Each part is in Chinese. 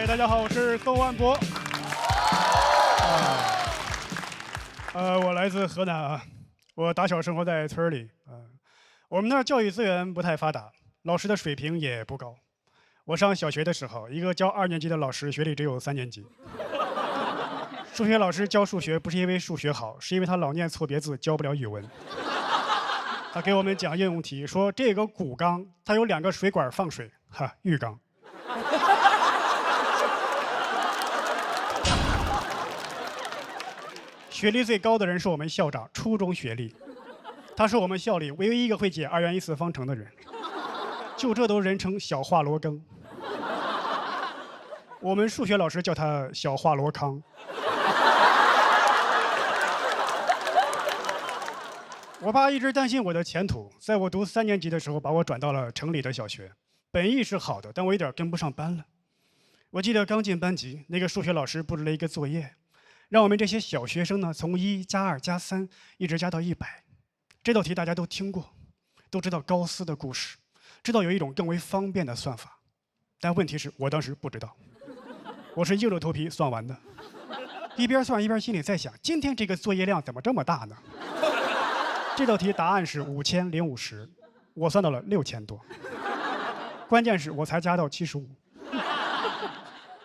大家好，我是宋万博。我来自河南啊，我打小生活在村里我们那儿教育资源不太发达，老师的水平也不高。我上小学的时候，一个教2年级的老师学历只有3年级。数学老师教数学不是因为数学好，是因为他老念错别字，教不了语文。他给我们讲应用题，说这个骨缸它有2个水管放水，浴缸。学历最高的人是我们校长，初中学历。他是我们校里唯一一个会解2元一次方程的人，就这都人称小华罗庚。我们数学老师叫他小华罗康。我爸一直担心我的前途，在我读3年级的时候，把我转到了城里的小学。本意是好的，但我有点跟不上班了。我记得刚进班级，那个数学老师布置了一个作业，让我们这些小学生呢，从1加2加3一直加到100。这道题大家都听过，都知道高斯的故事，知道有一种更为方便的算法。但问题是我当时不知道，我是硬着头皮算完的。一边算一边心里在想，今天这个作业量怎么这么大呢？这道题答案是5050，我算到了6000多。关键是我才加到75，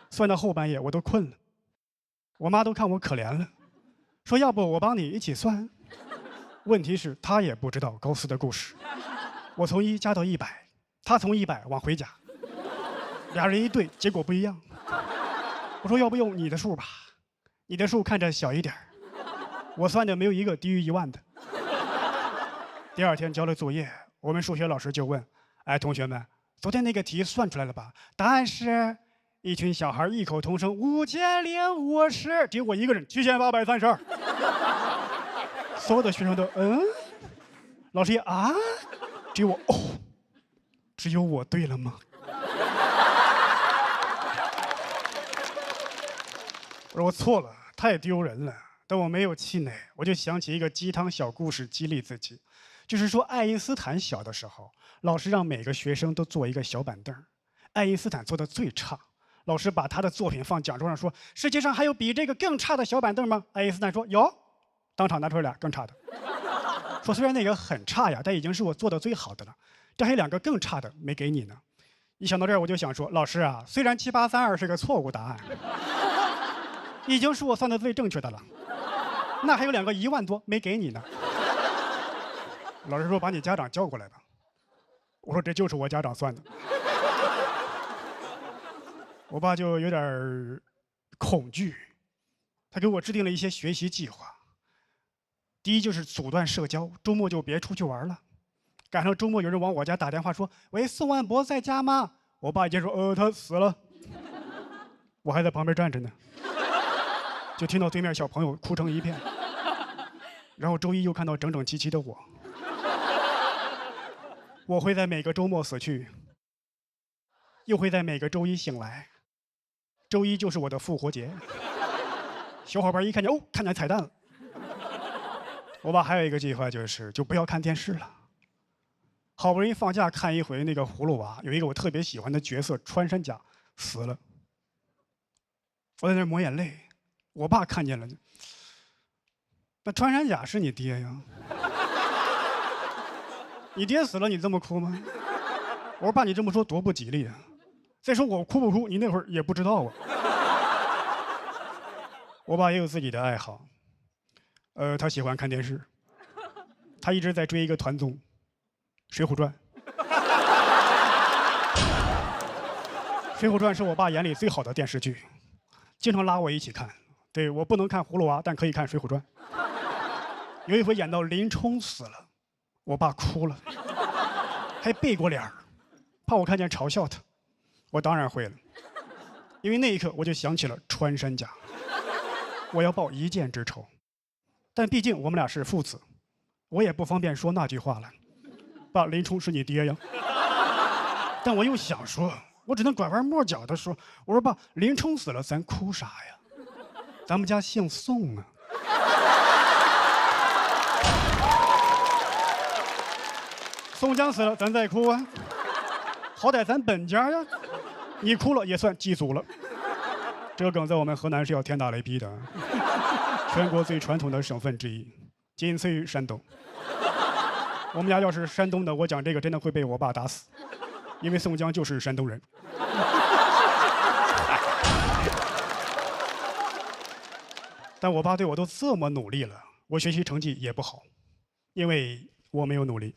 算到后半夜我都困了。我妈都看我可怜了，说要不我帮你一起算。问题是她也不知道高斯的故事。我从1加到100，她从100往回加，俩人一对，结果不一样。我说要不用你的数吧，你的数看着小一点，我算的没有一个低于1万的。第2天交了作业，我们数学老师就问：“同学们，昨天那个题算出来了吧？答案是……”一群小孩异口同声：“5050。”只有我一个人：“7832。”所有的学生都老师也只有我只有我对了吗？我说我错了，太丢人了。但我没有气馁，我就想起一个鸡汤小故事激励自己，就是说爱因斯坦小的时候，老师让每个学生都坐一个小板凳，爱因斯坦做的最差。老师把他的作品放讲桌上说：“世界上还有比这个更差的小板凳吗？”爱因斯坦说：“有。”当场拿出来俩更差的，说：“虽然那个很差呀，但已经是我做的最好的了。这还有2个更差的没给你呢。”一想到这儿，我就想说：“老师啊，虽然7832是个错误答案，已经是我算的最正确的了。那还有2个1万多没给你呢。”老师说：“把你家长叫过来吧。”我说：“这就是我家长算的。”我爸就有点恐惧，他给我制定了一些学习计划。第一就是阻断社交，周末就别出去玩了。赶上周末有人往我家打电话说：“喂，宋万博在家吗？”我爸一接说：“他死了。”我还在旁边站着呢，就听到对面小朋友哭成一片。然后周一又看到整整齐齐的我。我会在每个周末死去，又会在每个周一醒来。周一就是我的复活节。小伙伴一看见看见彩蛋了。我爸还有一个计划，就不要看电视了。好不容易放假看一回那个葫芦娃，有一个我特别喜欢的角色穿山甲死了。我在那抹眼泪，我爸看见了，那穿山甲是你爹呀？你爹死了你这么哭吗？我说爸，你这么说多不吉利啊！再说我哭不哭，你那会儿也不知道啊。我爸也有自己的爱好，他喜欢看电视，他一直在追一个团综《水浒传》。《水浒传》是我爸眼里最好的电视剧，经常拉我一起看。对，我不能看葫芦娃，但可以看《水浒传》。有一回演到林冲死了，我爸哭了，还背过脸儿，怕我看见嘲笑他。我当然会了，因为那一刻我就想起了穿山甲，我要报一箭之仇。但毕竟我们俩是父子，我也不方便说那句话了。爸，林冲是你爹呀。但我又想说，我只能拐弯抹角的说，我说爸，林冲死了，咱哭啥呀？咱们家姓宋啊。宋江死了，咱再哭啊！好歹咱本家呀，你哭了也算祭祖了。这个梗在我们河南是要天打雷劈的，全国最传统的省份之一，仅次于山东。我们家要是山东的，我讲这个真的会被我爸打死，因为宋江就是山东人。但我爸对我都这么努力了，我学习成绩也不好，因为我没有努力。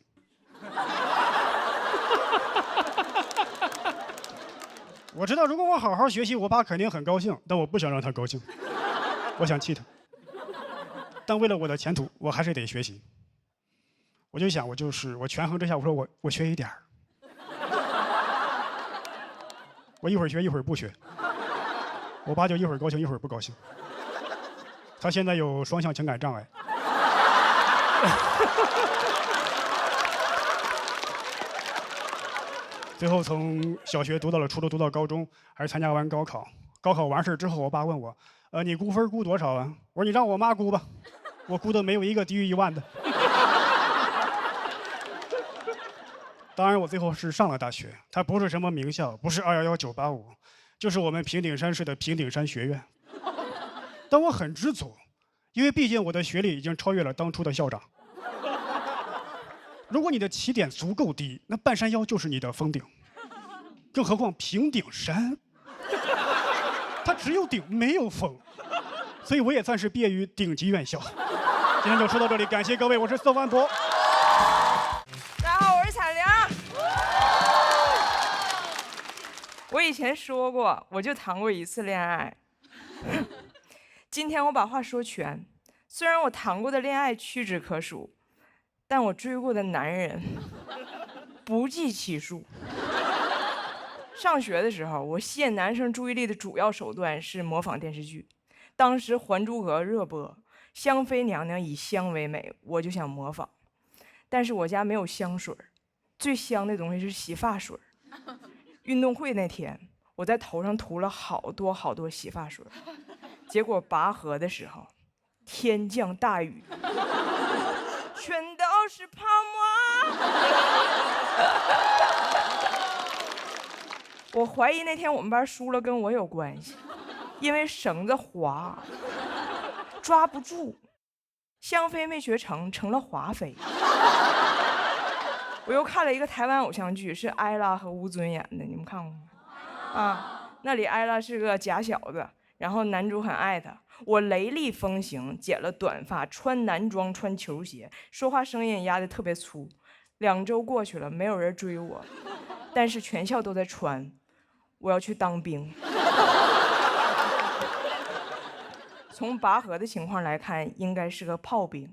我知道，如果我好好学习，我爸肯定很高兴，但我不想让他高兴，我想气他。但为了我的前途，我还是得学习。我就想，我权衡之下，我说我学一点儿，我一会儿学一会儿不学。我爸就一会儿高兴一会儿不高兴。他现在有双向情感障碍。最后从小学读到了初中，读到高中，还是参加完高考。高考完事之后，我爸问我，你估分估多少啊？我说你让我妈估吧，我估的没有一个低于1万的。当然，我最后是上了大学，它不是什么名校，不是211、985，就是我们平顶山市的平顶山学院。但我很知足，因为毕竟我的学历已经超越了当初的校长。如果你的起点足够低，那半山腰就是你的峰顶。更何况平顶山，它只有顶没有峰，所以我也算是毕业于顶级院校。今天就说到这里，感谢各位，我是宋万博。大家好，我是彩玲。我以前说过，我就谈过1次恋爱。今天我把话说全，虽然我谈过的恋爱屈指可数，但我追过的男人不计其数。上学的时候，我吸引男生注意力的主要手段是模仿电视剧。当时《还珠格格》热播，香妃娘娘以香为美，我就想模仿。但是我家没有香水，最香的东西是洗发水。运动会那天，我在头上涂了好多洗发水，结果拔河的时候，天降大雨，全都是泡沫。我怀疑那天我们班输了跟我有关系，因为绳子滑，抓不住，香妃没学成，成了华妃。我又看了一个台湾偶像剧，是艾拉和吴尊演的，你们看过吗？啊，那里艾拉是个假小子，然后男主很爱她。我雷厉风行，剪了短发，穿男装，穿球鞋，说话声音压得特别粗。2周过去了，没有人追我，但是全校都在传我要去当兵。从拔河的情况来看，应该是个炮兵。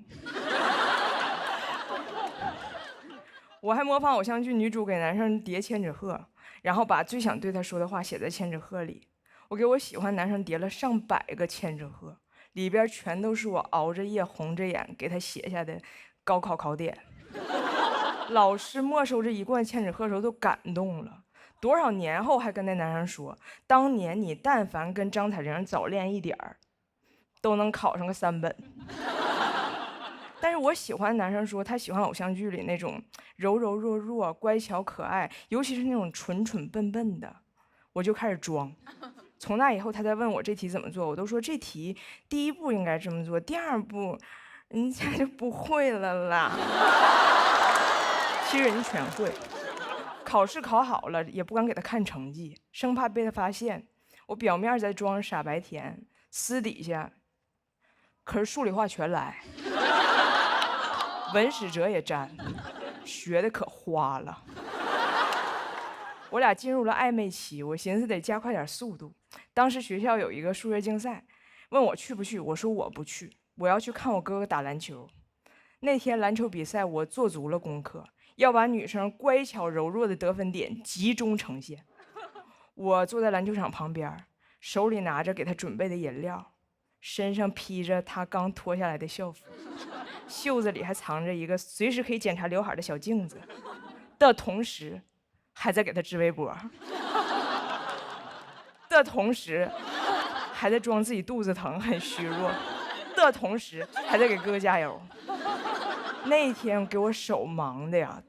我还模仿偶像剧女主给男生叠千纸鹤，然后把最想对他说的话写在千纸鹤里。我给我喜欢男生叠了上百个千纸鹤，里边全都是我熬着夜红着眼给他写下的高考考点。老师没收这1罐千纸鹤的时候都感动了，多少年后还跟那男生说，当年你但凡跟张彩玲早练一点儿，都能考上个3本。但是我喜欢男生说他喜欢偶像剧里那种柔柔弱弱、乖巧可爱，尤其是那种蠢蠢笨笨的，我就开始装。从那以后，他在问我这题怎么做，我都说这题第1步应该这么做，第2步人家就不会了啦。其实人家全会。考试考好了也不敢给他看成绩，生怕被他发现。我表面在装傻白甜，私底下可是数理化全来。文史哲也沾，学的可花了。我俩进入了暧昧期，我寻思得加快点速度。当时学校有一个数学竞赛，问我去不去，我说我不去，我要去看我哥哥打篮球。那天篮球比赛，我做足了功课，要把女生乖巧柔弱的得分点集中呈现。我坐在篮球场旁边，手里拿着给他准备的饮料，身上披着他刚脱下来的校服，袖子里还藏着一个随时可以检查刘海的小镜子，的同时还在给他织围脖，的同时还在装自己肚子疼很虚弱，的同时还在给哥哥加油。那一天给我手忙的呀，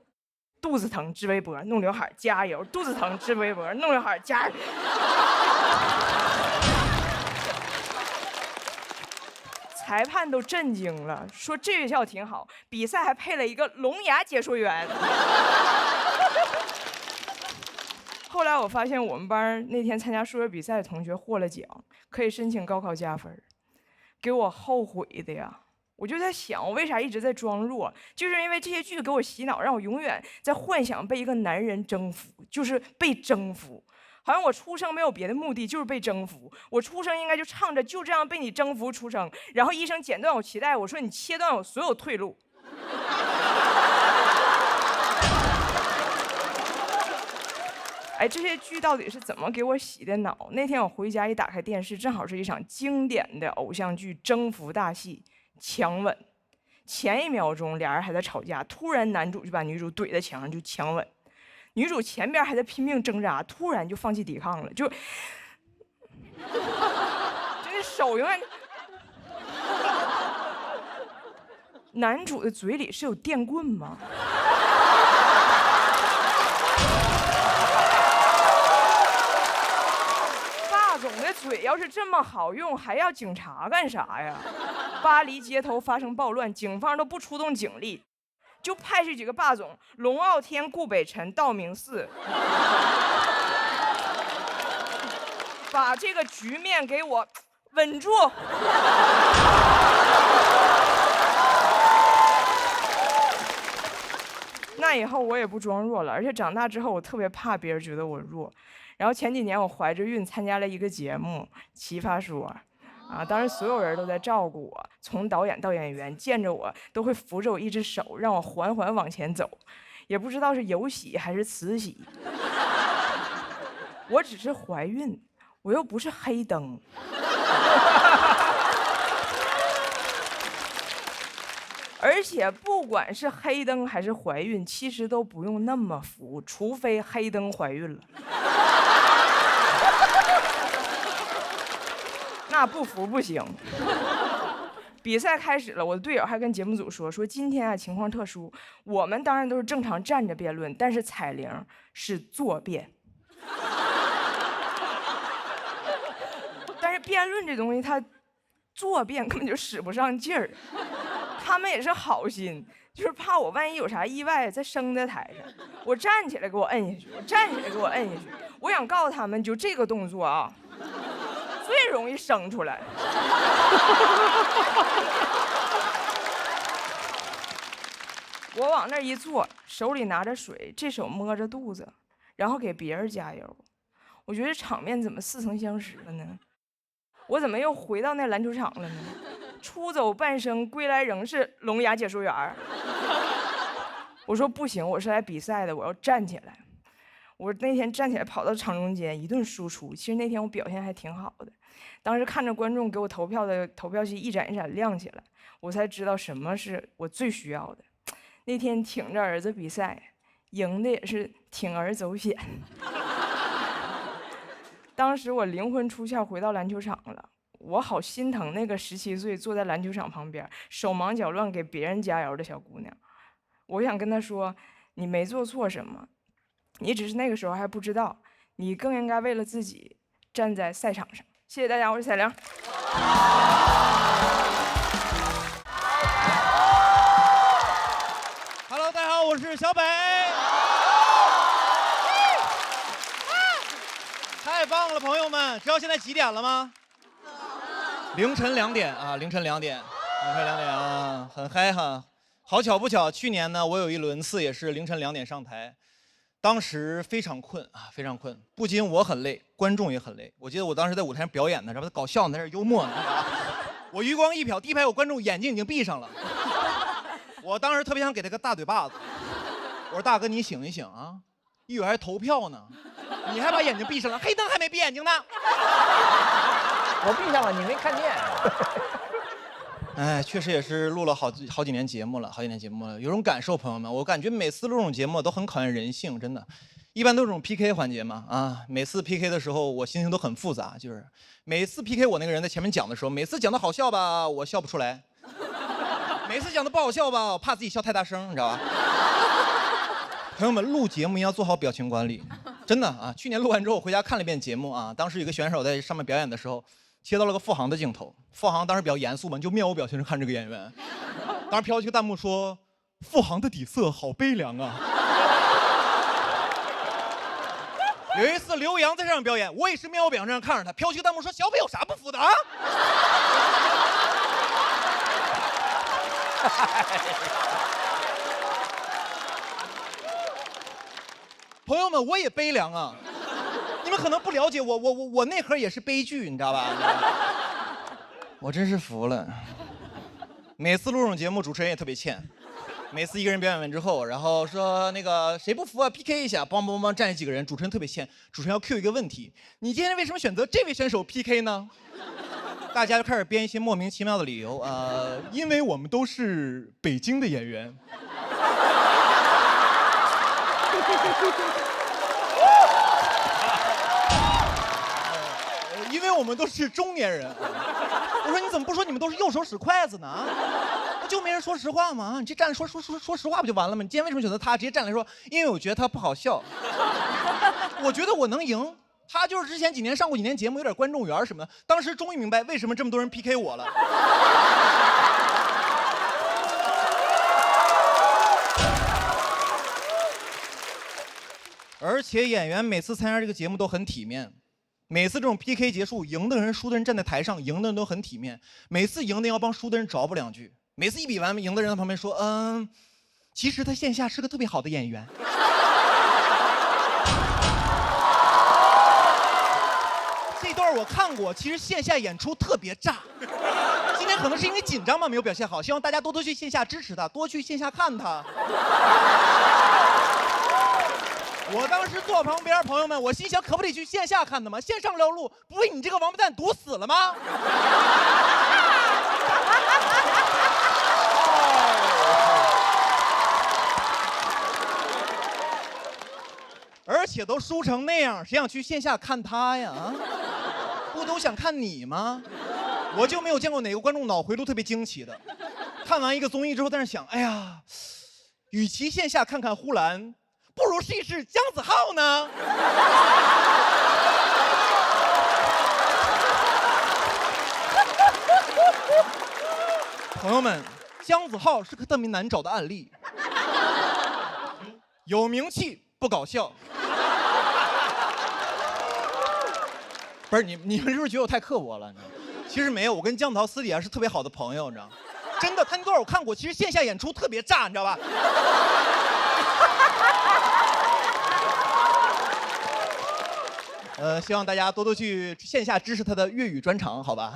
肚子疼治微波，弄刘海加油；肚子疼治微波，弄刘海加油。裁判都震惊了，说这学校挺好，比赛还配了一个聋哑解说员。后来我发现我们班那天参加数学比赛的同学获了奖，可以申请高考加分，给我后悔的呀。我就在想，我为啥一直在装弱？就是因为这些剧给我洗脑，让我永远在幻想被一个男人征服，就是被征服。好像我出生没有别的目的，就是被征服。我出生应该就唱着就这样被你征服出生，然后医生剪断我脐带，我说你切断我所有退路。哎，这些剧到底是怎么给我洗的脑？那天我回家一打开电视，正好是一场经典的偶像剧征服大戏——强吻。前一秒钟俩人还在吵架，突然男主就把女主怼在墙上就强吻。女主前边还在拼命挣扎，突然就放弃抵抗了，就那手永远。男主的嘴里是有电棍吗？霸总的嘴要是这么好用，还要警察干啥呀？巴黎街头发生暴乱，警方都不出动警力。就派这几个霸总：龙傲天、顾北辰、道明寺，把这个局面给我稳住。那以后我也不装弱了，而且长大之后我特别怕别人觉得我弱。然后前几年我怀着孕参加了一个节目《奇葩说》。当时所有人都在照顾我，从导演到演员，见着我都会扶着我一只手，让我缓缓往前走，也不知道是有喜还是慈禧。我只是怀孕，我又不是黑灯。而且不管是黑灯还是怀孕，其实都不用那么服，除非黑灯怀孕了。那不服不行。比赛开始了，我的队友还跟节目组说今天啊情况特殊，我们当然都是正常站着辩论，但是彩铃是坐辩。但是辩论这东西，它坐辩根本就使不上劲儿。他们也是好心，就是怕我万一有啥意外再升在台上，我站起来给我摁下去，我站起来给我摁下去。我想告诉他们，就这个动作啊，最容易生出来。我往那一坐，手里拿着水，这手摸着肚子，然后给别人加油。我觉得场面怎么似曾相识了呢？我怎么又回到那篮球场了呢？出走半生，归来仍是聋哑解说员。我说不行，我是来比赛的，我要站起来。我那天站起来跑到场中间一顿输出，其实那天我表现还挺好的。当时看着观众给我投票的投票机一盏一盏亮起来，我才知道什么是我最需要的。那天挺着儿子比赛，赢的也是铤而走险。当时我灵魂出窍回到篮球场了，我好心疼那个17岁坐在篮球场旁边手忙脚乱给别人加油的小姑娘。我想跟她说，你没做错什么，你只是那个时候还不知道，你更应该为了自己站在赛场上。谢谢大家，我是彩玲。Hello， 大家好，我是小北。太棒了，朋友们！知道现在几点了吗？凌晨2点啊，凌晨2点啊，很嗨哈。好巧不巧，去年呢，我有一轮次也是凌晨2点上台，当时非常困啊，非常困，不仅我很累，观众也很累。我记得我当时在舞台上表演呢，然后搞笑呢，在这幽默呢。我余光一瞟，第一排有观众眼睛已经闭上了。我当时特别想给他个大嘴巴子，我说大哥你醒一醒啊，一会儿还投票呢，你还把眼睛闭上了，黑灯还没闭眼睛呢。我闭上了，你没看见。哎，确实也是录了好几年节目了，有种感受，朋友们，我感觉每次录这种节目都很考验人性，真的。一般都是这种 PK 环节嘛，啊，每次 PK 的时候我心情都很复杂，就是每次 PK 我那个人在前面讲的时候，每次讲的好笑吧，我笑不出来；每次讲的不好笑吧，我怕自己笑太大声，你知道吧？朋友们，录节目一定要做好表情管理，真的啊！去年录完之后，我回家看了一遍节目啊，当时有个选手在上面表演的时候，切到了个付航的镜头，付航当时比较严肃嘛，就面无表情地看这个演员，当时飘起个弹幕说：“付航的底色好悲凉啊。”有一次刘洋在上面表演，我也是面无表情地看着他，飘起个弹幕说：“小北有啥不服的啊？”朋友们，我也悲凉啊！你们可能不了解我内核也是悲剧，你知道吧？我真是服了。每次录这种节目，主持人也特别欠。每次一个人表演完之后，然后说那个谁不服啊 ，PK 一下，梆梆梆站起几个人，主持人特别欠，主持人要 Q 一个问题：你今天为什么选择这位选手 PK 呢？大家就开始编一些莫名其妙的理由，因为我们都是北京的演员。因为我们都是中年人。我说你怎么不说你们都是右手使筷子呢？不就没人说实话吗？你这站说实话不就完了吗？你今天为什么选择他？直接站来说，因为我觉得他不好笑。我觉得我能赢。他就是之前几年上过几年节目，有点观众缘什么的。当时终于明白为什么这么多人 PK 我了。而且演员每次参加这个节目都很体面，每次这种 PK 结束，赢的人、输的人站在台上，赢的人都很体面。每次赢的要帮输的人找补两句。每次一比完，赢的人在旁边说：“其实他线下是个特别好的演员。”这段我看过，其实线下演出特别炸。今天可能是因为紧张嘛，没有表现好，希望大家多多去线下支持他，多去线下看他。我当时坐旁边，朋友们，我心想，可不得去线下看的吗？线上撩路，不被你这个王八蛋堵死了吗？而且都输成那样，谁想去线下看他呀？不都想看你吗？我就没有见过哪个观众脑回路特别惊奇的。看完一个综艺之后，在那想，哎呀，与其线下看看呼兰，不如试一试姜子浩呢。朋友们，姜子浩是个特别难找的案例，有名气不搞笑。不是你们是不是觉得我太刻薄了？你知道吗？其实没有，我跟姜子浩私底下是特别好的朋友，你知道吗？真的，他那段我看过，其实线下演出特别炸，你知道吧？希望大家多多去线下支持他的粤语专场，好吧？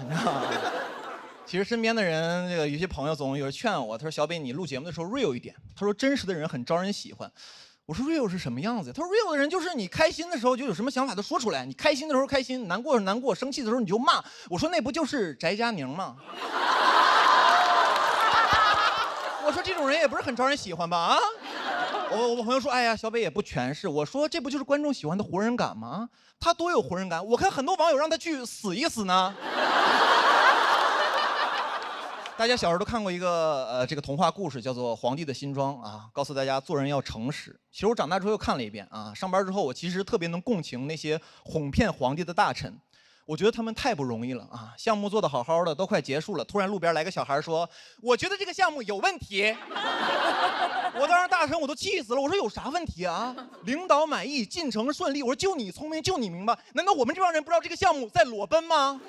其实身边的人，这个有些朋友总有人劝我，他说：“小北，你录节目的时候 real 一点。”他说：“真实的人很招人喜欢。”我说 real 是什么样子？他说 real 的人就是你开心的时候就有什么想法都说出来，你开心的时候开心，难过的时候难过，生气的时候你就骂。我说那不就是翟佳宁吗？我说这种人也不是很招人喜欢吧？啊？我朋友说，哎呀，小北也不全是。我说这不就是观众喜欢的活人感吗？他多有活人感，我看很多网友让他去死一死呢。大家小时候都看过一个这个童话故事，叫做《皇帝的新装》啊，告诉大家做人要诚实。其实我长大之后又看了一遍啊，上班之后我其实特别能共情那些哄骗皇帝的大臣，我觉得他们太不容易了啊！项目做得好好的，都快结束了，突然路边来个小孩说：“我觉得这个项目有问题。”我当时大臣我都气死了，我说有啥问题啊？领导满意，进程顺利。我说就你聪明，就你明白，难道我们这帮人不知道这个项目在裸奔吗？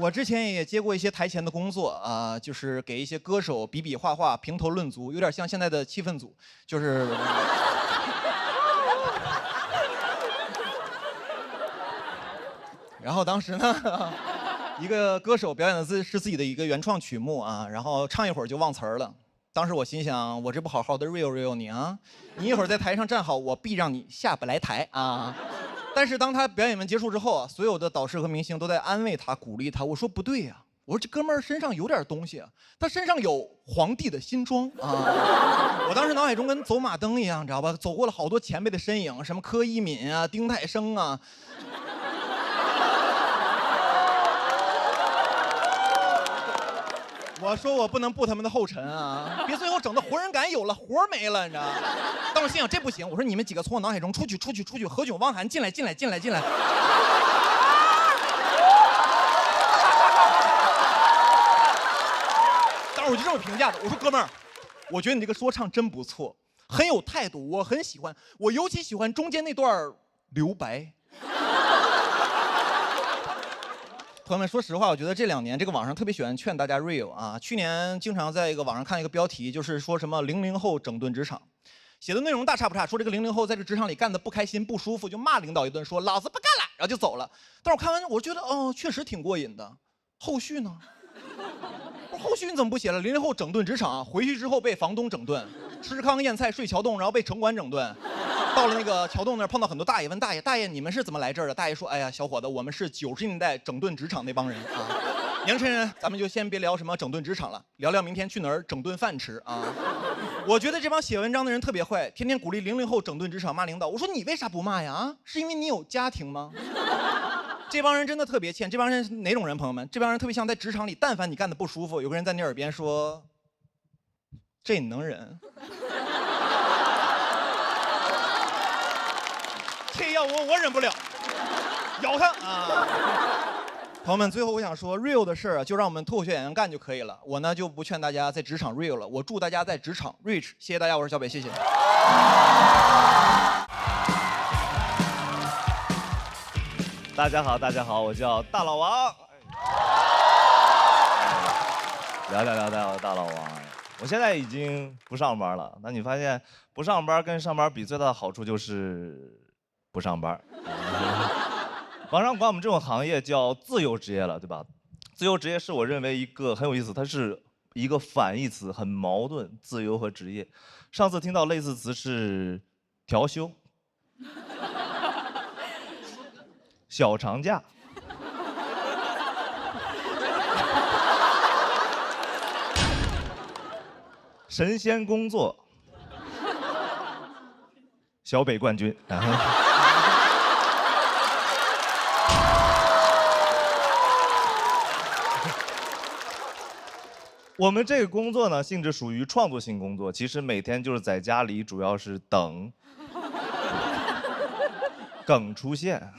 我之前也接过一些台前的工作啊，就是给一些歌手比比划划、评头论足，有点像现在的气氛组，就是。然后当时呢，一个歌手表演的是自己的一个原创曲目啊，然后唱一会儿就忘词儿了。当时我心想，我这不好好的 real 你啊，你一会儿在台上站好，我必让你下不来台啊。但是当他表演完结束之后啊，所有的导师和明星都在安慰他、鼓励他。我说不对呀，我说这哥们儿身上有点东西啊，他身上有皇帝的新装啊。我当时脑海中跟走马灯一样，你知道吧？走过了好多前辈的身影，什么柯以敏啊、丁太升啊。我说我不能步他们的后尘啊，别最后整的活人感有了，活儿没了，你知道吗？但我心想这不行，我说你们几个从我脑海中出去，何炅、汪涵进来。当时我就这么评价的，我说哥们儿，我觉得你这个说唱真不错，很有态度，我很喜欢，我尤其喜欢中间那段留白。朋友们，说实话，我觉得这2年这个网上特别喜欢劝大家 real 啊。去年经常在一个网上看一个标题，就是说什么00后整顿职场，写的内容大差不差，说这个00后在这职场里干得不开心不舒服，就骂领导一顿，说老子不干了，然后就走了。但是我看完，我觉得确实挺过瘾的。后续呢？后续你怎么不写了？00后整顿职场，回去之后被房东整顿，吃糠咽菜睡桥洞，然后被城管整顿。到了那个桥洞那儿，碰到很多大爷，问大爷你们是怎么来这儿的？大爷说，哎呀，小伙子，我们是90年代整顿职场那帮人啊。年轻人，咱们就先别聊什么整顿职场了，聊聊明天去哪儿整顿饭吃啊。我觉得这帮写文章的人特别坏，天天鼓励00后整顿职场，骂领导。我说你为啥不骂呀？啊，是因为你有家庭吗？这帮人真的特别欠。这帮人是哪种人？朋友们，这帮人特别像在职场里，但凡你干的不舒服，有个人在你耳边说：“这你能忍？”这要我忍不了，咬他啊！朋友们，最后我想说 ，real 的事儿啊，就让我们脱口秀演员干就可以了。我呢就不劝大家在职场 real 了，我祝大家在职场 rich。谢谢大家，我是小北，谢谢。大家好，我叫大老王。聊大老王。我现在已经不上班了，那你发现不上班跟上班比最大的好处就是不上班。网上管我们这种行业叫自由职业了，对吧？自由职业是我认为一个很有意思，它是一个反义词，很矛盾，自由和职业。上次听到类似词是调休。小长假，神仙工作，小北冠军。我们这个工作呢，性质属于创作性工作，其实每天就是在家里，主要是等梗出现。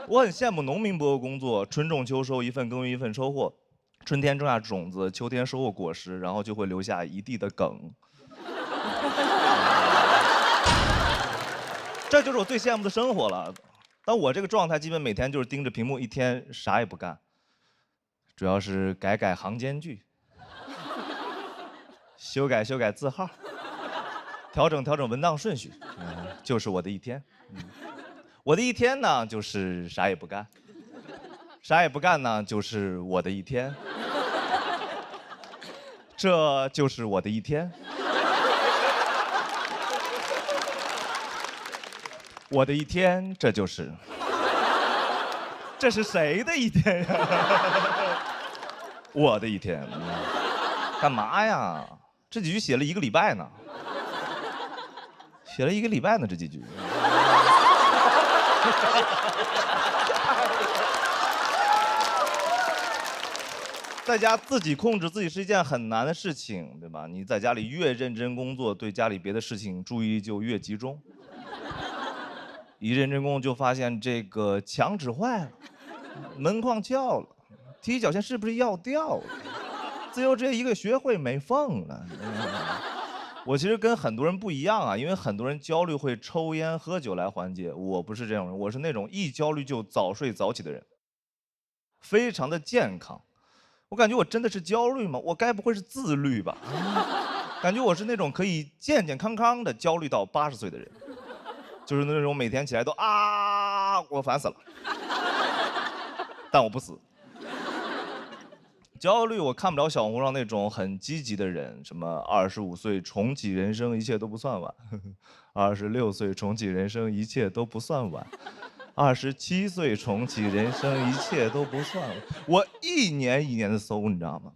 我很羡慕农民伯伯工作，春种秋收，一份耕耘一份收获。春天种下种子，秋天收获果实，然后就会留下一地的梗。这就是我最羡慕的生活了。但我这个状态，基本每天就是盯着屏幕，一天啥也不干，主要是改行间距，修改字号，调整文档顺序，就是我的一天。我的一天呢，就是啥也不干，啥也不干呢，就是我的一天，这就是我的一天，我的一天，这就是，这是谁的一天呀？我的一天，干嘛呀？这几句写了1个礼拜呢，写了1个礼拜呢，这几句。在家自己控制自己是一件很难的事情，对吧？你在家里越认真工作，对家里别的事情注意力就越集中。一认真工作就发现这个墙纸坏了，门框翘了，踢脚线是不是要掉了？自由职业一个学会没缝了。我其实跟很多人不一样啊，因为很多人焦虑会抽烟喝酒来缓解，我不是这种人，我是那种一焦虑就早睡早起的人，非常的健康。我感觉我真的是焦虑吗？我该不会是自律吧？感觉我是那种可以健健康康的焦虑到80岁的人，就是那种每天起来都我烦死了，但我不死。焦虑，我看不了小红书上那种很积极的人，什么25岁重启人生，一切都不算晚；26岁重启人生，一切都不算晚；27岁重启人生，一切都不算晚。我一年一年的搜，你知道吗？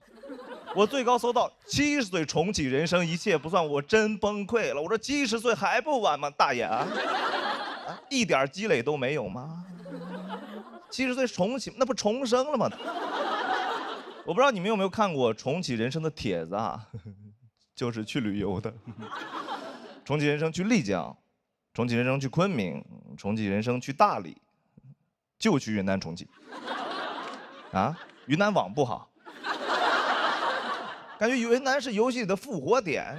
我最高搜到70岁重启人生，一切不算，我真崩溃了。我说70岁还不晚吗，大爷啊？一点积累都没有吗？70岁重启，那不重生了吗？我不知道你们有没有看过重启人生的帖子啊，就是去旅游的。重启人生去丽江，重启人生去昆明，重启人生去大理，就去云南重启。啊，云南网不好，感觉云南是游戏里的复活点。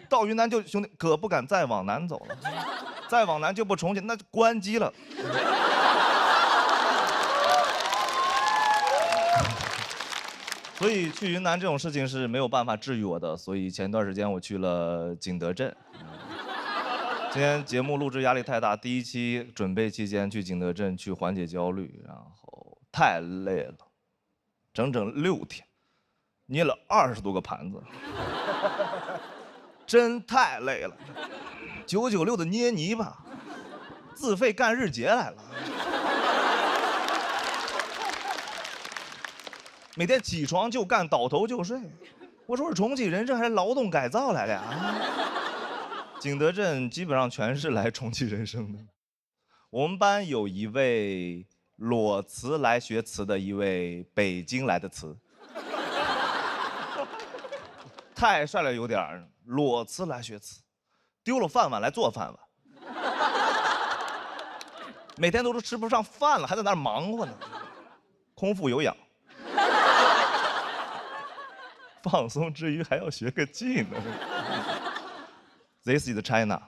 到云南就兄弟可不敢再往南走了，再往南就不重启，那就关机了。所以去云南这种事情是没有办法治愈我的，所以前段时间我去了景德镇。今天节目录制压力太大，第一期准备期间去景德镇去缓解焦虑，然后太累了，整整6天，捏了20多个盘子，真太累了。996的捏泥巴，自费干日结来了。每天起床就干，倒头就睡。我说是重启人生还是劳动改造来的啊？景德镇基本上全是来重启人生的。我们班有一位裸辞来学词的一位北京来的词，太帅了有点儿。裸辞来学词，丢了饭碗来做饭碗，每天都是吃不上饭了，还在那儿忙活呢，空腹有氧。放松之余还要学个技能。This is China。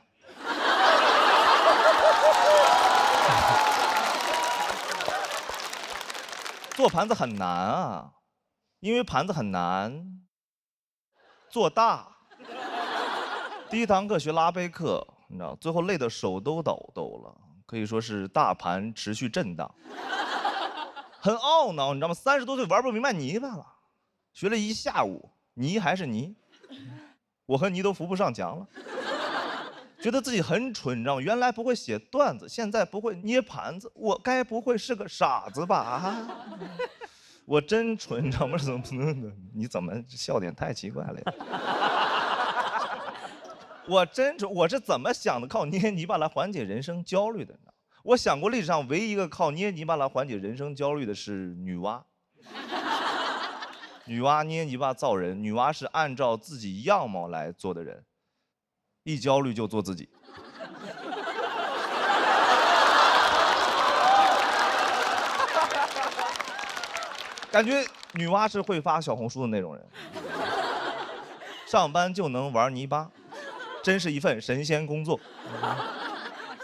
做盘子很难啊，因为盘子很难做大。第一堂课学拉杯课，你知道，最后累得手都抖了，可以说是大盘持续震荡，很懊恼，你知道吗？30多岁玩不明白泥巴了。学了一下午，泥还是泥，我和泥都扶不上墙了，觉得自己很蠢，你知道吗？原来不会写段子，现在不会捏盘子，我该不会是个傻子吧？啊，我真蠢，你知道吗？怎么能？你怎么笑点太奇怪了呀？我真蠢，我是怎么想的？靠捏泥巴来缓解人生焦虑的呢？我想过历史上唯一一个靠捏泥巴来缓解人生焦虑的是女娲。女娲捏泥巴造人，女娲是按照自己样貌来做的人，一焦虑就做自己。感觉女娲是会发小红书的那种人，上班就能玩泥巴，真是一份神仙工作。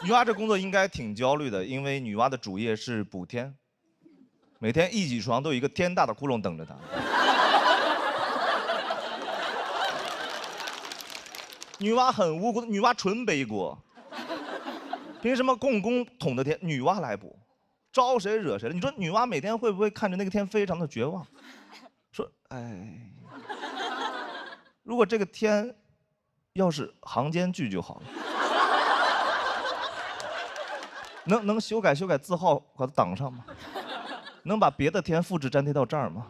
女娲这工作应该挺焦虑的，因为女娲的主业是补天，每天一起床都有一个天大的窟窿等着她。女娲很无辜，女娲纯背锅。凭什么共工统的天女娲来补？招谁惹谁了？你说女娲每天会不会看着那个天非常的绝望？说，哎，如果这个天要是行间距就好了，能修改字号把它挡上吗？能把别的天复制粘贴到这儿吗？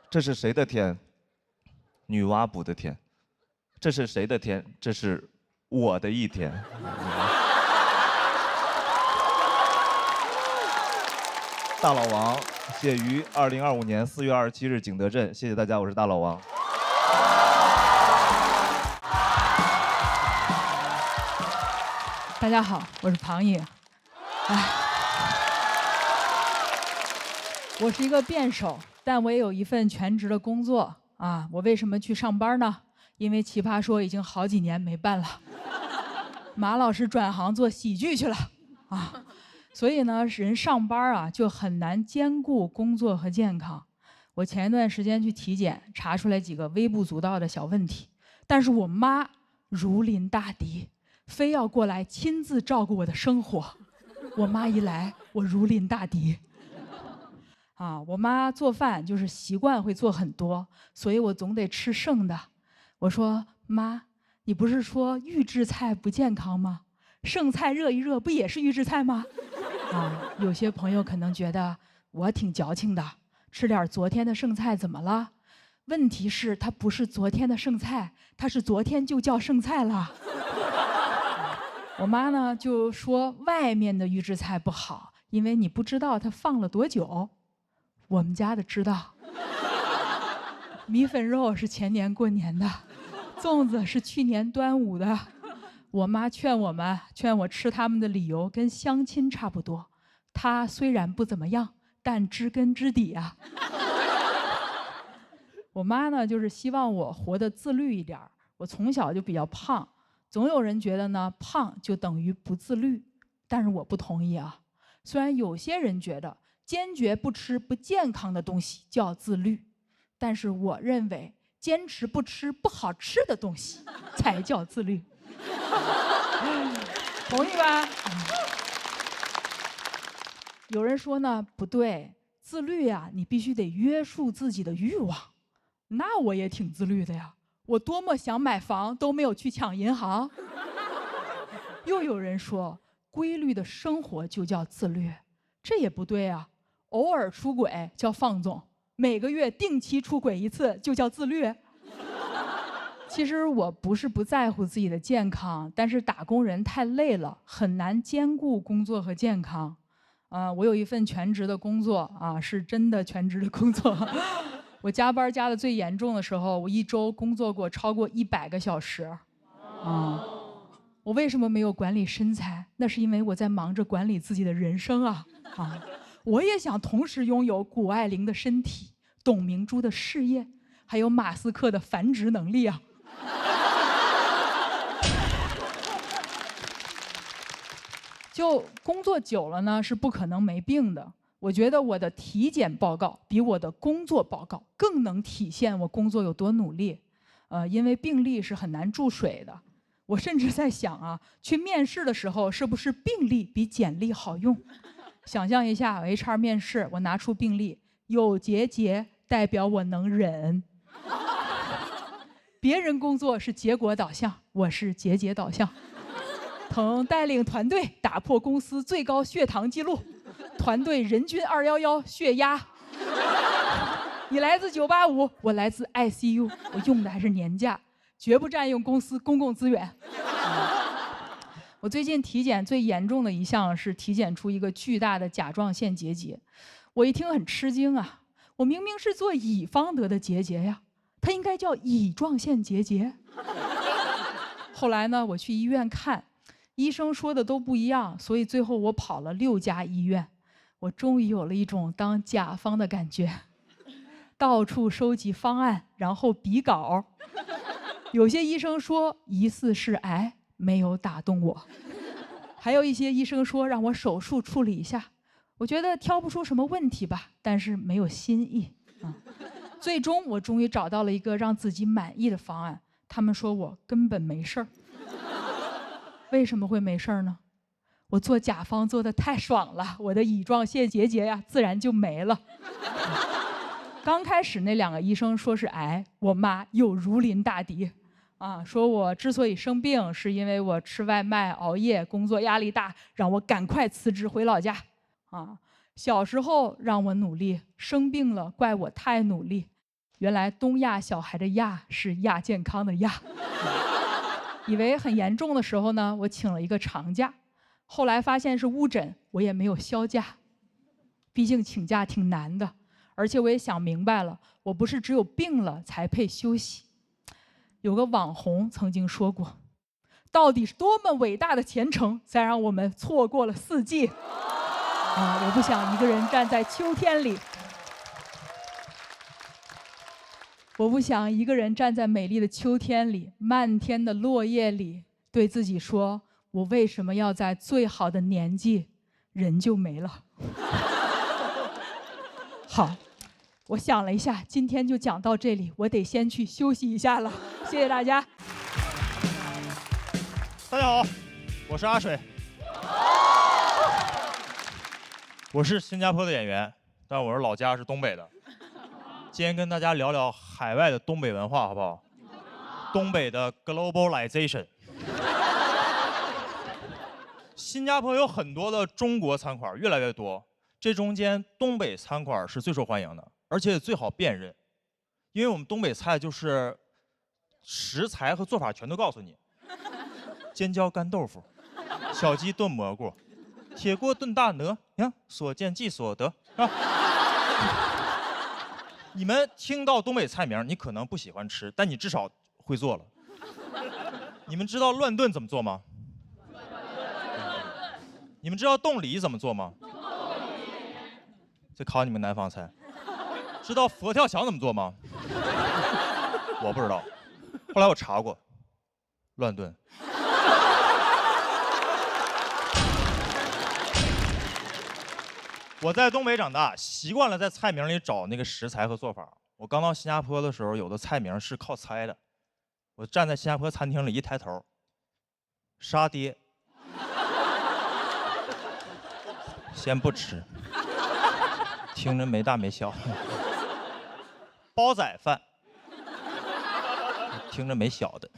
这是谁的天？女娲补的天。这是谁的天？这是我的一天。大老王写于2025年4月27日景德镇，谢谢大家，我是大老王。大家好，我是庞颖。我是一个辩手，但我也有一份全职的工作啊。我为什么去上班呢？因为奇葩说已经好几年没办了，马老师转行做喜剧去了啊，所以呢，人上班啊就很难兼顾工作和健康。我前一段时间去体检，查出来几个微不足道的小问题，但是我妈如临大敌，非要过来亲自照顾我的生活。我妈一来，我如临大敌。啊，我妈做饭就是习惯会做很多，所以我总得吃剩的。我说妈，你不是说预制菜不健康吗？剩菜热一热不也是预制菜吗？啊，有些朋友可能觉得我挺矫情的，吃点昨天的剩菜怎么了？问题是它不是昨天的剩菜，它是昨天就叫剩菜了。我妈呢就说外面的预制菜不好，因为你不知道它放了多久。我们家的知道。米粉肉是前年过年的，粽子是去年端午的。我妈劝我吃他们的理由跟相亲差不多，他虽然不怎么样，但知根知底啊。我妈呢，就是希望我活得自律一点儿。我从小就比较胖，总有人觉得呢，胖就等于不自律，但是我不同意啊。虽然有些人觉得坚决不吃不健康的东西叫自律，但是我认为坚持不吃不好吃的东西才叫自律。同意吧？有人说呢，不对，自律啊，你必须得约束自己的欲望。那我也挺自律的呀，我多么想买房都没有去抢银行。又有人说，规律的生活就叫自律，这也不对啊。偶尔出轨叫放纵，每个月定期出轨一次就叫自律。其实我不是不在乎自己的健康，但是打工人太累了，很难兼顾工作和健康。我有一份全职的工作啊，是真的全职的工作。我加班加的最严重的时候，我一周工作过超过100个小时。我为什么没有管理身材？那是因为我在忙着管理自己的人生啊！我也想同时拥有谷爱凌的身体、董明珠的事业，还有马斯克的繁殖能力啊！就工作久了呢，是不可能没病的。我觉得我的体检报告比我的工作报告更能体现我工作有多努力。因为病历是很难注水的。我甚至在想啊，去面试的时候是不是病历比简历好用？想象一下，HR 面试，我拿出病历，有结代表我能忍。别人工作是结果导向，我是节导向。曾带领团队打破公司最高血糖记录，团队人均211血压。你来自985，我来自 ICU， 我用的还是年假，绝不占用公司公共资源。我最近体检最严重的一项是体检出一个巨大的甲状腺结节，我一听很吃惊啊，我明明是做乙方得的结节呀，它应该叫乙状腺结节。后来呢，我去医院看，医生说的都不一样，所以最后我跑了6家医院，我终于有了一种当甲方的感觉。到处收集方案，然后比稿。有些医生说疑似是癌，没有打动我；还有一些医生说让我手术处理一下，我觉得挑不出什么问题吧，但是没有新意。最终我终于找到了一个让自己满意的方案，他们说我根本没事儿。为什么会没事儿呢？我做甲方做得太爽了，我的乙状腺结节呀，自然就没了。刚开始那2个医生说是癌，我妈又如临大敌，说我之所以生病，是因为我吃外卖、熬夜、工作压力大，让我赶快辞职回老家。小时候让我努力，生病了怪我太努力。原来东亚小孩的亚是亚健康的亚。以为很严重的时候呢，我请了一个长假，后来发现是误诊，我也没有销假。毕竟请假挺难的。而且我也想明白了，我不是只有病了才配休息。有个网红曾经说过，到底是多么伟大的前程，才让我们错过了4季？我不想一个人站在秋天里，我不想一个人站在美丽的秋天里，漫天的落叶里，对自己说，我为什么要在最好的年纪，人就没了？好。我想了一下，今天就讲到这里，我得先去休息一下了。谢谢大家。大家好，我是阿水，我是新加坡的演员，但我是老家是东北的。今天跟大家聊聊海外的东北文化，好不好？东北的 globalization。新加坡有很多的中国餐馆，越来越多。这中间东北餐馆是最受欢迎的。而且最好辨认，因为我们东北菜就是食材和做法全都告诉你：尖椒干豆腐、小鸡炖蘑菇、铁锅炖大鹅，你看所见即所得啊。你们听到东北菜名，你可能不喜欢吃，但你至少会做了。你们知道乱炖怎么做吗？你们知道冻梨怎么做吗？这考你们南方菜。知道佛跳墙怎么做吗？我不知道，后来我查过，乱炖。我在东北长大，习惯了在菜名里找那个食材和做法。我刚到新加坡的时候，有的菜名是靠猜的。我站在新加坡餐厅里一抬头，沙爹，先不吃，听着没大没小。煲仔饭，听着没小的，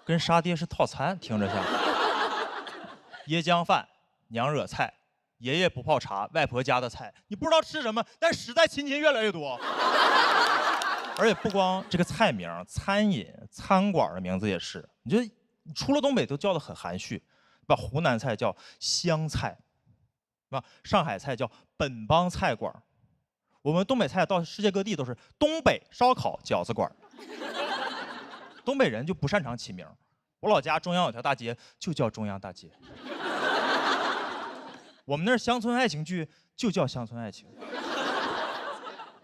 跟沙爹是套餐，听着像。椰浆饭，娘惹菜。爷爷不泡茶，外婆家的菜，你不知道吃什么，但实在亲戚越来越多。而且不光这个菜名，餐饮餐馆的名字也是，你觉得出了东北都叫得很含蓄，把湖南菜叫湘菜，是吧？上海菜叫本帮菜馆，我们东北菜到世界各地都是东北烧烤饺子馆。东北人就不擅长起名，我老家中央有条大街就叫中央大街。我们那儿乡村爱情剧就叫乡村爱情，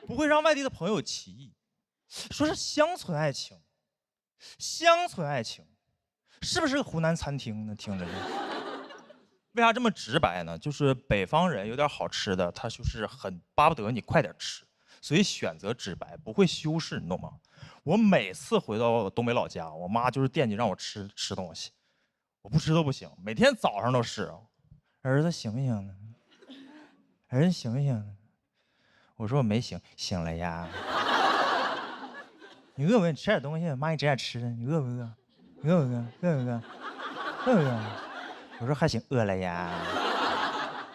不会让外地的朋友起疑，说是乡村爱情，乡村爱情，是不是个湖南餐厅呢？听着是。为啥这么直白呢？就是北方人有点好吃的，他就是很巴不得你快点吃，所以选择直白，不会修饰，你懂吗？我每次回到东北老家，我妈就是惦记让我吃东西，我不吃都不行，每天早上都是。儿子醒不醒呢？儿子醒不醒呢？我说我没醒，醒了呀。你饿不饿？你吃点东西，妈给你整点吃的。你饿不饿？你饿不饿？饿不饿？饿不饿？我说还行，饿了呀。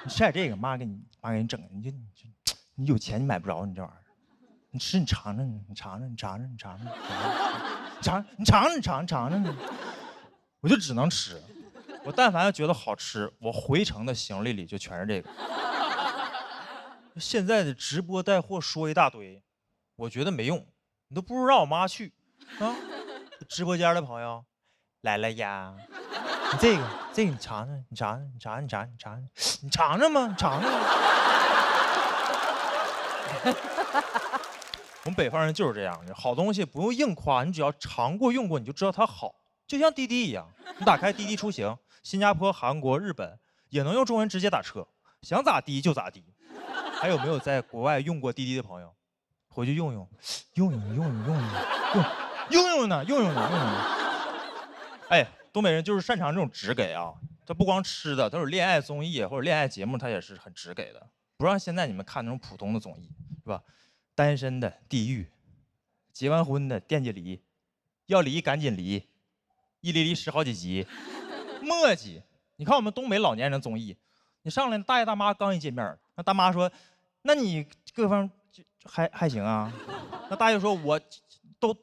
你吃点这个，妈给你整。你有钱你买不着你这玩意儿。你吃你尝尝，你尝尝，你尝尝，你尝尝，你尝尝。我就只能吃。我但凡要觉得好吃，我回程的行李里就全是这个。现在的直播带货说一大堆，我觉得没用，你都不如让我妈去啊。直播间的朋友来了呀，你这个你尝尝，你尝尝，你尝尝嘛，你尝尝。我们北方人就是这样，好东西不用硬夸，你只要尝过用过，你就知道它好。就像滴滴一样，你打开滴滴出行，新加坡、韩国、日本也能用中文直接打车，想咋滴就咋滴。还有没有在国外用过滴滴的朋友？回去用呢。哎，东北人就是擅长这种直给啊，他不光吃的，都是恋爱综艺或者恋爱节目，他也是很直给的，不像现在你们看那种普通的综艺，是吧？单身的地狱，结完婚的惦记离，要离赶紧离。一离10好几集，磨叽。你看我们东北老年人综艺，你上来大爷大妈刚一见面，那大妈说：“那你各方还行啊？”那大爷说：“我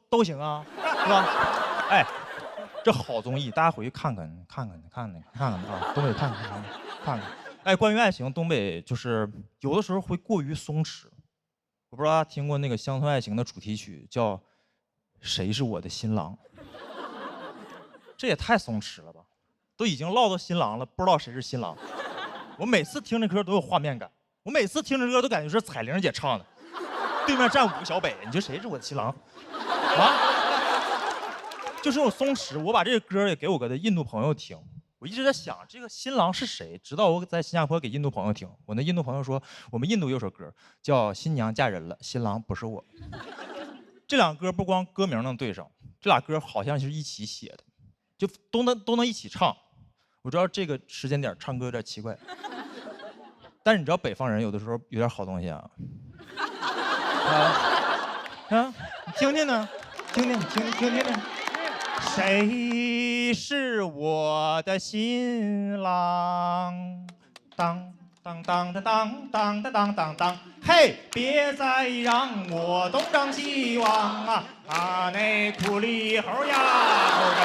都行啊，是吧？”哎，这好综艺，大家回去看看啊，东北看看。哎，关于爱情，东北就是有的时候会过于松弛。我不知道大家听过那个乡村爱情的主题曲叫《谁是我的新郎》。这也太松弛了吧！都已经唠到新郎了，不知道谁是新郎。我每次听这歌都有画面感，我每次听这歌都感觉是彩玲姐唱的。对面站5个小北，你说谁是我的新郎？啊？就是这种松弛。我把这个歌也给我的印度朋友听，我一直在想这个新郎是谁，直到我在新加坡给印度朋友听，我那印度朋友说，我们印度有首歌叫《新娘嫁人了，新郎不是我》。这两歌不光歌名能对上，这俩歌好像是一起写的。就都能一起唱，我知道这个时间点唱歌有点奇怪，但是你知道北方人有的时候有点好东西啊，你听听呢，听听，谁是我的新郎？当当当当当当当当当，嘿，别再让我东张西望啊！啊，那苦力猴呀，猴人。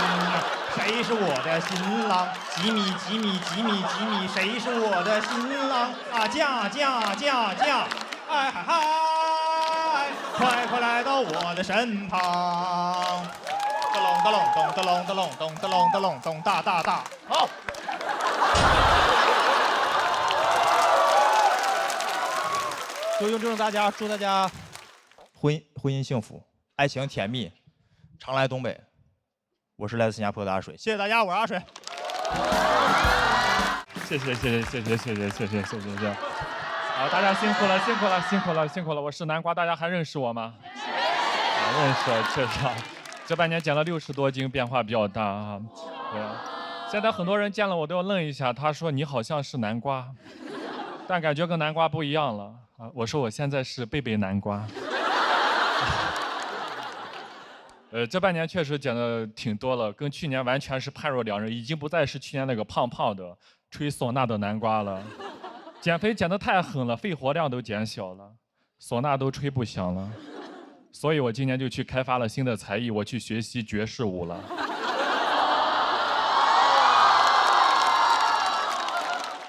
谁是我的新郎？几米，谁是我的新郎？啊，嫁！哎嗨嗨！快快来到我的身旁。咚咚咚咚咚咚咚咚咚咚咚哒哒哒。好。就用这种祝大家婚姻幸福，爱情甜蜜，常来东北。我是来自新加坡的阿水，谢谢大家，我是阿水。谢谢。啊，大家辛苦了！我是南瓜，大家还认识我吗？啊，认识，确实啊。这半年减了60多斤，变化比较大啊。对，现在很多人见了我都要愣一下，他说你好像是南瓜，但感觉跟南瓜不一样了啊。我说我现在是贝贝南瓜。这半年确实减的挺多了，跟去年完全是判若两人，已经不再是去年那个胖胖的吹唢呐的南瓜了。减肥减得太狠了，肺活量都减小了，唢呐都吹不响了。所以我今年就去开发了新的才艺，我去学习爵士舞了。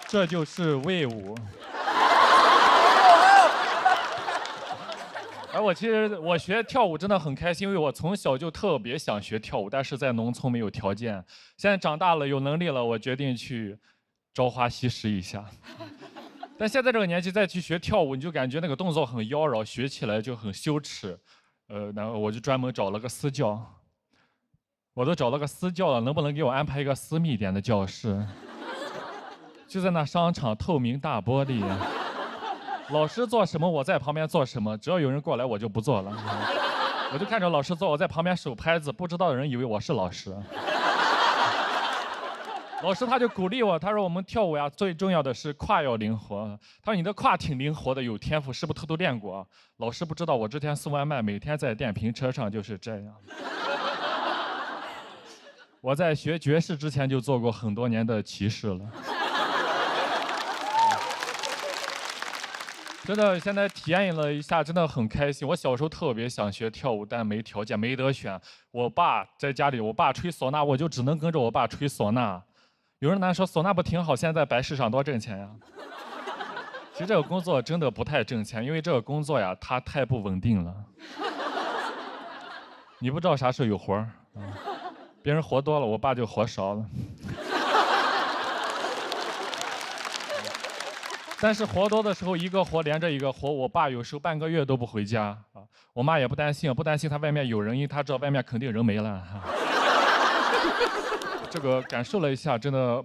这就是魏舞。而我学跳舞真的很开心，因为我从小就特别想学跳舞，但是在农村没有条件。现在长大了有能力了，我决定去朝花夕拾一下。但现在这个年纪再去学跳舞，你就感觉那个动作很妖娆，学起来就很羞耻。然后我就专门找了个私教，我都找了个私教了，能不能给我安排一个私密一点的教室？就在那商场透明大玻璃。老师做什么，我在旁边做什么。只要有人过来，我就不做了。我就看着老师做，我在旁边手拍子，不知道的人以为我是老师。老师他就鼓励我，他说我们跳舞呀，最重要的是胯要灵活。他说你的胯挺灵活的，有天赋，是不是偷偷练过？老师不知道，我之前送外卖，每天在电瓶车上就是这样。我在学爵士之前就做过很多年的骑士了。真的，现在体验了一下，真的很开心。我小时候特别想学跳舞，但没条件，没得选。我爸在家里，我爸吹唢呐，我就只能跟着我爸吹唢呐。有人拿说唢呐不挺好，现在白市场多挣钱呀。其实这个工作真的不太挣钱，因为这个工作呀，它太不稳定了。你不知道啥时候有活儿，别人活多了，我爸就活少了。但是活多的时候，一个活连着一个活，我爸有时候半个月都不回家啊，我妈也不担心他外面有人，因为他知道外面肯定人没了。这个感受了一下，真的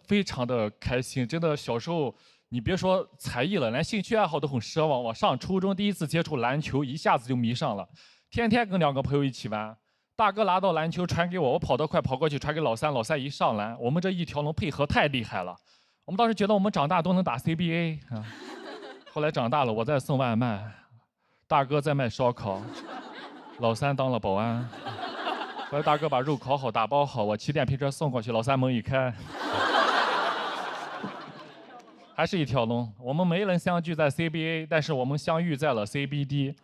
非常的开心。真的小时候，你别说才艺了，连兴趣爱好都很奢望。我上初中第一次接触篮球，一下子就迷上了，天天跟2个朋友一起玩。大哥拿到篮球传给我，我跑得快，跑过去传给老三，老三一上篮，我们这一条龙配合太厉害了。我们当时觉得我们长大都能打 CBA 啊，后来长大了，我在送外卖，大哥在卖烧烤，老三当了保安。后来大哥把肉烤好打包好，我骑电瓶车送过去，老三门一开，还是一条龙。我们没人相聚在 CBA， 但是我们相遇在了 CBD。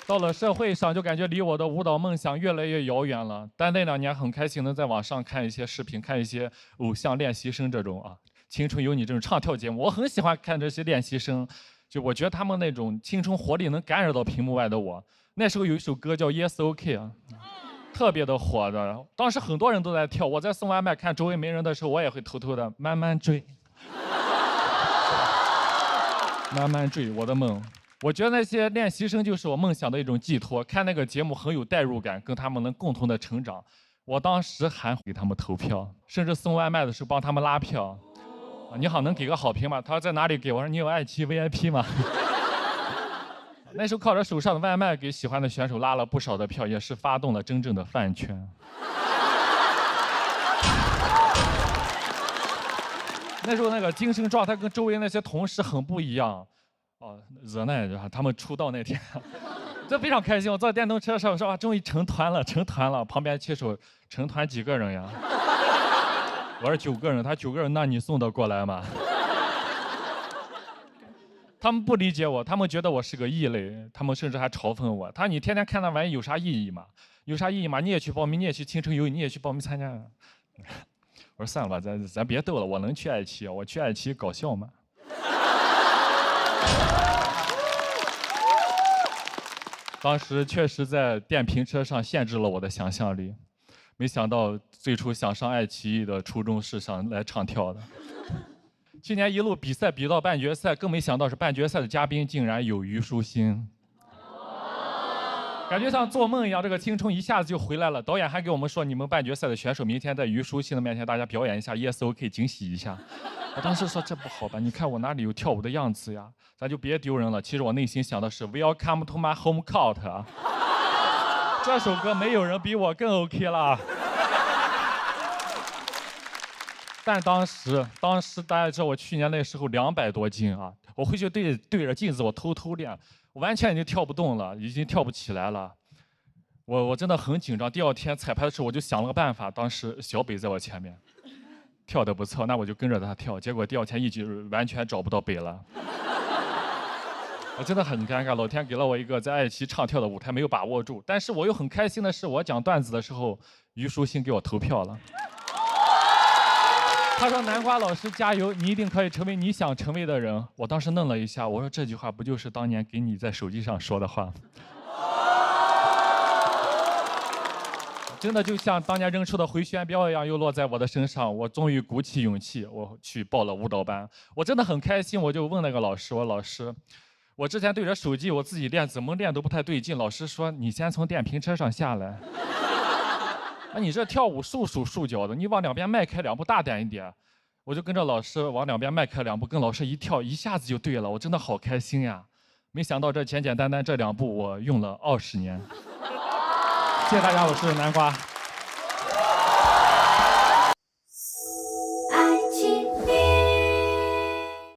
到了社会上，就感觉离我的舞蹈梦想越来越遥远了。但那2年很开心，能在网上看一些视频，看一些偶像练习生这种啊，青春有你这种唱跳节目，我很喜欢看这些练习生。就我觉得他们那种青春活力能感染到屏幕外的我。那时候有一首歌叫 Yes OK 啊，特别的火的，当时很多人都在跳。我在送外卖看周围没人的时候，我也会偷偷的慢慢追，慢慢追我的梦。我觉得那些练习生就是我梦想的一种寄托，看那个节目很有代入感，跟他们能共同的成长。我当时还给他们投票，甚至送外卖的时候帮他们拉票。你好，能给个好评吗？他说在哪里给？我说你有爱奇艺 VIP 吗？那时候靠着手上的外卖给喜欢的选手拉了不少的票，也是发动了真正的饭圈。那时候那个精神状态跟周围那些同事很不一样。哦，热奈他们出道那天，这非常开心。我坐电动车上说啊，终于成团了。旁边骑手成团几个人呀？我说9个人，他9个人，那你送得过来吗？他们不理解我，他们觉得我是个异类，他们甚至还嘲讽我。他说你天天看那玩意有啥意义吗？有啥意义吗？你也去报名，你也去青春有你也去报名参加。我说算了吧，咱别斗了，我能去爱奇艺，我去爱奇艺搞笑嘛。当时确实在电瓶车上限制了我的想象力，没想到最初想上爱奇艺的初衷是想来唱跳的。去年一路比赛比到半决赛，更没想到是半决赛的嘉宾竟然有虞书欣，感觉像做梦一样，这个青春一下子就回来了。导演还给我们说，你们半决赛的选手明天在虞书欣的面前，大家表演一下 Yes OK 惊喜一下。我当时说这不好吧？你看我哪里有跳舞的样子呀？咱就别丢人了。其实我内心想的是 Welcome to my home court 啊，这首歌没有人比我更 OK 了。但当时大家知道我去年那时候200多斤啊，我回去对着镜子我偷偷练，我完全已经跳不动了，已经跳不起来了。我真的很紧张。第二天彩排的时候我就想了个办法，当时小北在我前面。跳得不错，那我就跟着他跳，结果第二天一直完全找不到北了，我真的很尴尬。老天给了我一个在爱奇艺唱跳的舞台，没有把握住。但是我又很开心的是，我讲段子的时候，虞书欣给我投票了。他说：“南瓜老师加油，你一定可以成为你想成为的人。”我当时愣了一下，我说这句话不就是当年给你在手机上说的话？真的就像当年扔出的回旋镖一样，又落在我的身上。我终于鼓起勇气，我去报了舞蹈班。我真的很开心，我就问那个老师：“我老师，我之前对着手机我自己练，怎么练都不太对劲。”老师说：“你先从电瓶车上下来。啊，你这跳舞束手束脚的，你往两边迈开2步，大胆一点。”我就跟着老师往两边迈开2步，跟老师一跳，一下子就对了。我真的好开心呀！没想到这简简单单这2步，我用了20年。谢谢大家，我是南瓜。